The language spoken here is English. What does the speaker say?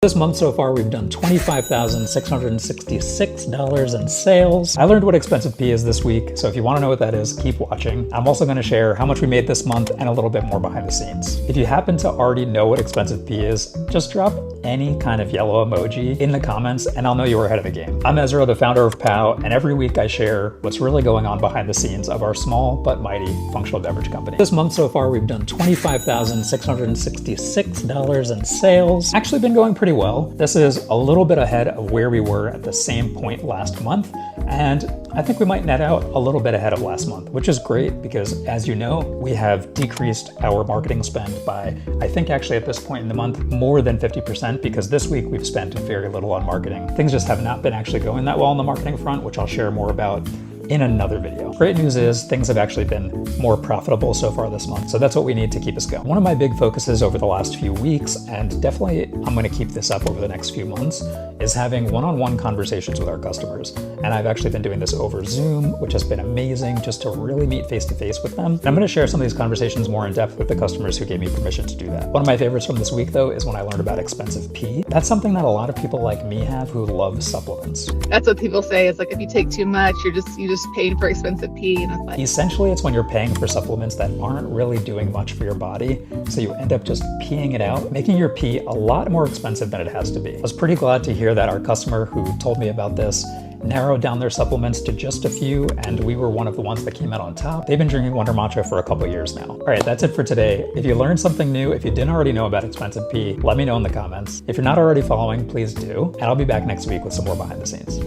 This month so far, we've done $25,666 in sales. I learned what expensive pea is this week, so if you want to know what that is, keep watching. I'm also going to share how much we made this month and a little bit more behind the scenes. If you happen to already know what expensive pea is, just drop any kind of yellow emoji in the comments and I'll know you were ahead of the game. I'm Ezra, the founder of POW, and every week I share what's really going on behind the scenes of our small but mighty functional beverage company. This month so far, we've done $25,666 in sales. Actually been going pretty well. This is a little bit ahead of where we were at the same point last month, and I think we might net out a little bit ahead of last month, which is great because, as you know, we have decreased our marketing spend by, I think actually at this point in the month, more than 50%, because this week we've spent very little on marketing. Things just have not been actually going that well on the marketing front, which I'll share more about in another video. Great news is things have actually been more profitable so far this month, so that's what we need to keep us going. One of my big focuses over the last few weeks, and definitely I'm going to keep this up over the next few months, is having one-on-one conversations with our customers. And I've actually been doing this over Zoom, which has been amazing just to really meet face-to-face with them. And I'm going to share some of these conversations more in depth with the customers who gave me permission to do that. One of my favorites from this week, though, is when I learned about expensive pea. That's something that a lot of people like me have who love supplements. That's what people say. It's like if you take too much, you just paying for expensive pea, and it's like, essentially it's when you're paying for supplements that aren't really doing much for your body, so you end up just peeing it out, making your pee a lot more expensive than it has to be. I was pretty glad to hear that our customer who told me about this narrowed down their supplements to just a few, and we were one of the ones that came out on top. They've been drinking Wonder Matcha for a couple years now. All right, that's it for today. If you learned something new, if you didn't already know about expensive pea, let me know in the comments. If you're not already following, please do, and I'll be back next week with some more behind the scenes.